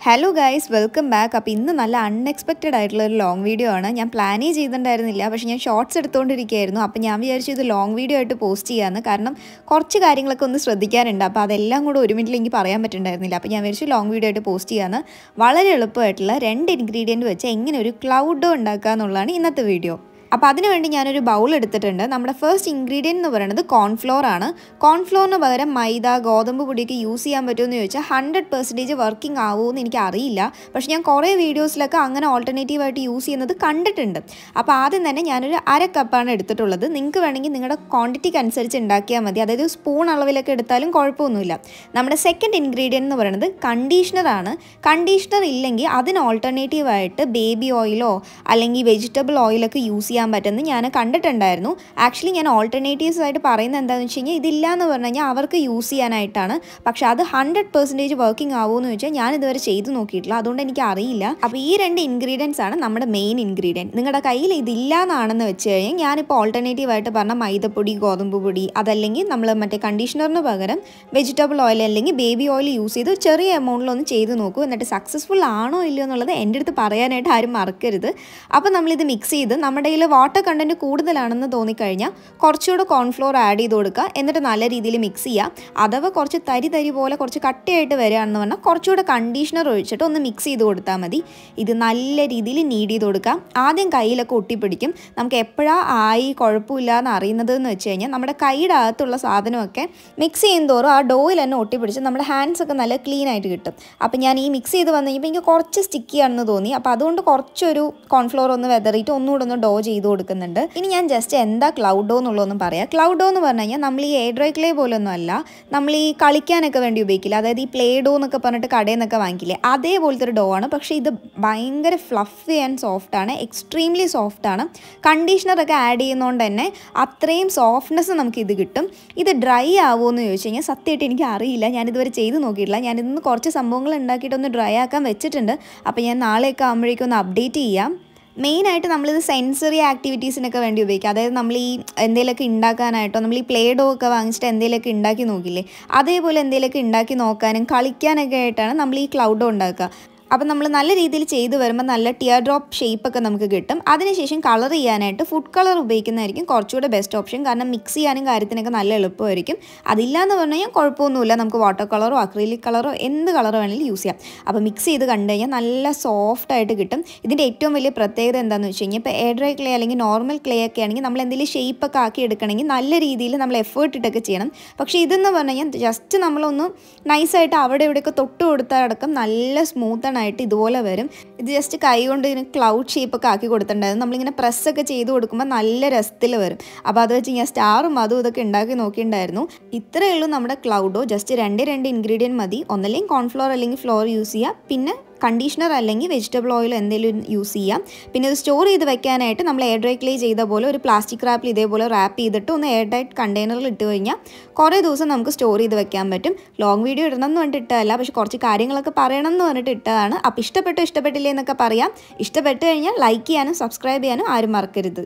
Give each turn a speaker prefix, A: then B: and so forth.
A: Hello guys, welcome back. അപ്പോൾ ഇന്ന് നല്ല അൺഎക്സ്പെക്റ്റഡ് ആയിട്ടുള്ള ഒരു ലോങ് വീഡിയോ ആണ്. ഞാൻ പ്ലാൻ ചെയ്തിട്ടുണ്ടായിരുന്നില്ല, പക്ഷേ ഞാൻ ഷോർട്സ് എടുത്തുകൊണ്ടിരിക്കുകയായിരുന്നു. അപ്പോൾ ഞാൻ വിചാരിച്ചു ഇത് ലോങ് വീഡിയോ ആയിട്ട് പോസ്റ്റ് ചെയ്യാമെന്ന്. കാരണം കുറച്ച് കാര്യങ്ങളൊക്കെ ഒന്ന് ശ്രദ്ധിക്കാനുണ്ട്. അപ്പോൾ അതെല്ലാം കൂടെ ഒരു മിനിറ്റിൽ എനിക്ക് പറയാൻ പറ്റുന്നുണ്ടായിരുന്നില്ല. അപ്പോൾ ഞാൻ വിചാരിച്ചു ലോങ് വീഡിയോ ആയിട്ട് പോസ്റ്റ് ചെയ്യാമെന്ന്. വളരെ എളുപ്പമായിട്ടുള്ള 2 ഇൻഗ്രീഡിയൻറ്റ് വെച്ച് എങ്ങനെ ഒരു ക്ലൗഡ് ഡോ ഉണ്ടാക്കുക എന്നുള്ളതാണ് ഇന്നത്തെ വീഡിയോ. അപ്പോൾ അതിനുവേണ്ടി ഞാനൊരു ബൗൾ എടുത്തിട്ടുണ്ട്. നമ്മുടെ ഫസ്റ്റ് ഇൻഗ്രീഡിയൻറ്റ് എന്ന് പറയുന്നത് കോൺഫ്ലോർ ആണ്. കോൺഫ്ലോറിന് പകരം മൈദ, ഗോതമ്പ് പൊടിയൊക്കെ യൂസ് ചെയ്യാൻ പറ്റുമെന്ന് ചോദിച്ചാൽ 100% വർക്കിംഗ് ആവുമെന്ന് എനിക്ക് അറിയില്ല. പക്ഷേ ഞാൻ കുറേ വീഡിയോസിലൊക്കെ അങ്ങനെ ഓൾട്ടർനേറ്റീവായിട്ട് യൂസ് ചെയ്യുന്നത് കണ്ടിട്ടുണ്ട്. അപ്പോൾ ആദ്യം തന്നെ ഞാനൊരു 1/2 കപ്പാണ് എടുത്തിട്ടുള്ളത്. നിങ്ങൾക്ക് വേണമെങ്കിൽ നിങ്ങളുടെ ക്വാണ്ടിറ്റിക്ക് അനുസരിച്ച് ഉണ്ടാക്കിയാൽ മതി. അതായത് സ്പൂൺ അളവിലൊക്കെ എടുത്താലും കുഴപ്പമൊന്നുമില്ല. നമ്മുടെ സെക്കൻഡ് ഇൻഗ്രീഡിയൻറ്റ് എന്ന് പറയുന്നത് കണ്ടീഷണറാണ്. കണ്ടീഷണർ ഇല്ലെങ്കിൽ അതിന് ഓൾട്ടർനേറ്റീവായിട്ട് ബേബി ഓയിലോ അല്ലെങ്കിൽ വെജിറ്റബിൾ ഓയിലൊക്കെ യൂസ് ചെയ്യാൻ പറ്റുമെന്ന് ഞാൻ കണ്ടിട്ടുണ്ടായിരുന്നു. ആക്ച്വലി ഞാൻ ഓൾട്ടർനേറ്റീവ്സ് ആയിട്ട് പറയുന്നത് എന്താണെന്ന് വെച്ച് കഴിഞ്ഞാൽ ഇതില്ല എന്ന് പറഞ്ഞു കഴിഞ്ഞാൽ അവർക്ക് യൂസ് ചെയ്യാനായിട്ടാണ്. പക്ഷേ അത് 100% വർക്കിംഗ് ആവുമെന്ന് ചോദിച്ചാൽ ഞാൻ ഇതുവരെ ചെയ്ത് നോക്കിയിട്ടില്ല, അതുകൊണ്ട് എനിക്ക് അറിയില്ല. അപ്പോൾ ഈ 2 ഇൻഗ്രീഡിയൻസ് ആണ് നമ്മുടെ മെയിൻ ഇൻഗ്രീഡിയൻറ്റ്. നിങ്ങളുടെ കയ്യിൽ ഇതില്ല എന്നാണെന്ന് വെച്ച് കഴിഞ്ഞാൽ ഞാനിപ്പോൾ ഓൾട്ടർനേറ്റീവായിട്ട് പറഞ്ഞ മൈദപ്പൊടി, ഗോതമ്പ് പൊടി, അതല്ലെങ്കിൽ നമ്മൾ മറ്റേ കണ്ടീഷണറിന് പകരം വെജിറ്റബിൾ ഓയിൽ അല്ലെങ്കിൽ ബേബി ഓയിൽ യൂസ് ചെയ്ത് ചെറിയ എമൗണ്ടിലൊന്ന് ചെയ്ത് നോക്കൂ. എന്നിട്ട് സക്സസ്ഫുൾ ആണോ ഇല്ലയോ എന്നുള്ളത് എൻ്റെ അടുത്ത് പറയാനായിട്ട് ആരും മറക്കരുത്. അപ്പോൾ നമ്മളിത് മിക്സ് ചെയ്ത് നമ്മുടെ കയ്യിൽ വാട്ടർ കണ്ടൻറ്റ് കൂടുതലാണെന്ന് തോന്നിക്കഴിഞ്ഞാൽ കുറച്ചുകൂടെ കോൺഫ്ലോർ ആഡ് ചെയ്ത് കൊടുക്കുക. എന്നിട്ട് നല്ല രീതിയിൽ മിക്സ് ചെയ്യുക. അഥവാ കുറച്ച് തരി പോലെ കുറച്ച് കട്ടിയായിട്ട് വരികയാണെന്ന് പറഞ്ഞാൽ കുറച്ചുകൂടെ കണ്ടീഷണർ ഒഴിച്ചിട്ട് ഒന്ന് മിക്സ് ചെയ്ത് കൊടുത്താൽ മതി. ഇത് നല്ല രീതിയിൽ നീഡ് ചെയ്ത് കൊടുക്കുക. ആദ്യം കയ്യിലൊക്കെ ഒട്ടിപ്പിടിക്കും. നമുക്ക് എപ്പോഴാണ് ആയി കുഴപ്പമില്ല എന്ന് അറിയുന്നത് എന്ന് വെച്ച് കഴിഞ്ഞാൽ നമ്മുടെ കൈയുടെ അകത്തുള്ള സാധനമൊക്കെ മിക്സ് ചെയ്യുന്നതോറും ആ ഡോയിൽ തന്നെ ഒട്ടിപ്പിടിച്ച് നമ്മുടെ ഹാൻഡ്സൊക്കെ നല്ല ക്ലീൻ ആയിട്ട് കിട്ടും. അപ്പോൾ ഞാൻ ഈ മിക്സ് ചെയ്ത് വന്നു കഴിഞ്ഞപ്പോൾ എനിക്ക് കുറച്ച് സ്റ്റിക്കി ആണെന്ന് തോന്നി. അപ്പോൾ അതുകൊണ്ട് കുറച്ചൊരു കോൺഫ്ലോർ ഒന്ന് വെതറിയിട്ട് ഒന്നുകൂടെ ഒന്ന് ഡോ ചെയ്ത് കൊടുക്കുന്നുണ്ട്. ഇനി ഞാൻ ജസ്റ്റ് എന്താ ക്ലൗഡ് ഡോ എന്നുള്ളതൊന്നും പറയാം. ക്ലൗഡ് ഡോ എന്ന് പറഞ്ഞു കഴിഞ്ഞാൽ നമ്മൾ ഈ എയർ ഡ്രൈ ക്ലേ പോലൊന്നും അല്ല, നമ്മൾ ഈ കളിക്കാനൊക്കെ വേണ്ടി ഉപയോഗിക്കില്ല. അതായത് ഈ പ്ലേ ഡോ എന്നൊക്കെ പറഞ്ഞിട്ട് കടയിൽ നിന്നൊക്കെ വാങ്ങിക്കില്ലേ, അതേപോലത്തെ ഒരു ഡോ ആണ്. പക്ഷേ ഇത് ഭയങ്കര ഫ്ലഫി ആൻഡ് സോഫ്റ്റാണ്, എക്സ്ട്രീംലി സോഫ്റ്റാണ്. കണ്ടീഷണറൊക്കെ ആഡ് ചെയ്യുന്നതുകൊണ്ട് തന്നെ അത്രയും സോഫ്റ്റ്നെസ് നമുക്ക് ഇത് കിട്ടും. ഇത് ഡ്രൈ ആവുമോ എന്ന് ചോദിച്ചു കഴിഞ്ഞാൽ സത്യമായിട്ട് എനിക്ക് അറിയില്ല, ഞാനിതുവരെ ചെയ്ത് നോക്കിയിട്ടില്ല. ഞാനിന്ന് കുറച്ച് സംഭവങ്ങൾ ഉണ്ടാക്കിയിട്ടൊന്ന് ഡ്രൈ ആക്കാൻ വെച്ചിട്ടുണ്ട്. അപ്പോൾ ഞാൻ നാളെയൊക്കെ ആകുമ്പോഴേക്കും ഒന്ന് അപ്ഡേറ്റ് ചെയ്യാം. മെയിനായിട്ട് നമ്മളിത് സെൻസറി ആക്ടിവിറ്റീസിനൊക്കെ വേണ്ടി ഉപയോഗിക്കുക. അതായത് നമ്മൾ ഈ എന്തെങ്കിലുമൊക്കെ ഉണ്ടാക്കാനായിട്ടോ നമ്മൾ ഈ പ്ലേ ഡോ ഒക്കെ വാങ്ങിച്ചിട്ട് എന്തെങ്കിലുമൊക്കെ ഉണ്ടാക്കി നോക്കില്ലേ, അതേപോലെ എന്തെങ്കിലുമൊക്കെ ഉണ്ടാക്കി നോക്കാനും കളിക്കാനൊക്കെ ആയിട്ടാണ് നമ്മൾ ഈ ക്ലൗഡ് ഡോ ഉണ്ടാക്കുക. അപ്പോൾ നമ്മൾ നല്ല രീതിയിൽ ചെയ്ത് വരുമ്പോൾ നല്ല ടിയർ ഡ്രോപ്പ് ഷേപ്പൊക്കെ നമുക്ക് കിട്ടും. അതിനുശേഷം കളർ ചെയ്യാനായിട്ട് ഫുഡ് കളർ ഉപയോഗിക്കുന്നതായിരിക്കും കുറച്ചുകൂടെ ബെസ്റ്റ് ഓപ്ഷൻ. കാരണം മിക്സ് ചെയ്യാനും കാര്യത്തിനൊക്കെ നല്ല എളുപ്പമായിരിക്കും. അതില്ലാന്ന് പറഞ്ഞു കഴിഞ്ഞാൽ കുഴപ്പമൊന്നുമില്ല, നമുക്ക് വാട്ടർ കളറോ അക്രിലിക് കളറോ എന്ത് കളർ വേണമെങ്കിലും യൂസ് ചെയ്യാം. അപ്പോൾ മിക്സ് ചെയ്ത് കണ്ടു കഴിഞ്ഞാൽ നല്ല സോഫ്റ്റായിട്ട് കിട്ടും. ഇതിൻ്റെ ഏറ്റവും വലിയ പ്രത്യേകത എന്താണെന്ന് വെച്ച് കഴിഞ്ഞാൽ ഇപ്പോൾ എയർ ഡ്രൈ ക്ലേ അല്ലെങ്കിൽ നോർമൽ ക്ലേ ഒക്കെ ആണെങ്കിൽ നമ്മൾ എന്തെങ്കിലും ഷേപ്പൊക്കെ ആക്കി എടുക്കണമെങ്കിൽ നല്ല രീതിയിൽ നമ്മൾ എഫേർട്ട് ഇട്ടൊക്കെ ചെയ്യണം. പക്ഷേ ഇതെന്ന് പറഞ്ഞു കഴിഞ്ഞാൽ ജസ്റ്റ് നമ്മളൊന്ന് നൈസായിട്ട് അവിടെ ഇവിടെയൊക്കെ തൊട്ട് കൊടുത്താൽ അടക്കം നല്ല സ്മൂത്താണ് ആയിട്ട് ഇതുപോലെ വരും. ഇത് ജസ്റ്റ് കൈ കൊണ്ട് ഇതിന് ക്ലൗഡ് ഷേപ്പൊക്കെ ആക്കി കൊടുത്തിട്ടുണ്ടായിരുന്നു. നമ്മളിങ്ങനെ പ്രസ്സൊക്കെ ചെയ്ത് കൊടുക്കുമ്പോൾ നല്ല രസത്തിൽ വരും. അപ്പോൾ അത് വെച്ച് ഞാൻ സ്റ്റാറും അതും ഇതൊക്കെ ഉണ്ടാക്കി നോക്കിയിട്ടുണ്ടായിരുന്നു. ഇത്രയേ ഉള്ളൂ നമ്മുടെ ക്ലൗഡോ. ജസ്റ്റ് 2 ഇൻഗ്രീഡിയൻറ്റ് മതി. ഒന്നല്ലെങ്കിൽ കോൺഫ്ലോർ അല്ലെങ്കിൽ ഫ്ലോർ യൂസ് ചെയ്യുക, പിന്നെ കണ്ടീഷണർ അല്ലെങ്കിൽ വെജിറ്റബിൾ ഓയിൽ എന്തെങ്കിലും യൂസ് ചെയ്യാം. പിന്നെ ഇത് സ്റ്റോർ ചെയ്ത് വെക്കാനായിട്ട് നമ്മൾ എയർ ഡ്രൈ ക്ലേ ചെയ്ത പോലെ ഒരു പ്ലാസ്റ്റിക് റാപ്പിൽ ഇതേപോലെ റാപ്പ് ചെയ്തിട്ട് ഒന്ന് എയർ ടൈറ്റ് കണ്ടെയ്നറിൽ ഇട്ട് കഴിഞ്ഞാൽ കുറേ ദിവസം നമുക്ക് സ്റ്റോർ ചെയ്ത് വെക്കാൻ പറ്റും. ലോങ് വീഡിയോ ഇടണം എന്ന് പറഞ്ഞിട്ട് ഇട്ടതല്ല, പക്ഷേ കുറച്ച് കാര്യങ്ങളൊക്കെ പറയണം എന്ന് പറഞ്ഞിട്ട് ഇട്ടതാണ്. അപ്പോൾ ഇഷ്ടപ്പെട്ടില്ലേ എന്നൊക്കെ പറയാം. ഇഷ്ടപ്പെട്ട് കഴിഞ്ഞാൽ ലൈക്ക് ചെയ്യാനും സബ്സ്ക്രൈബ് ചെയ്യാനും ആരും മറക്കരുത്.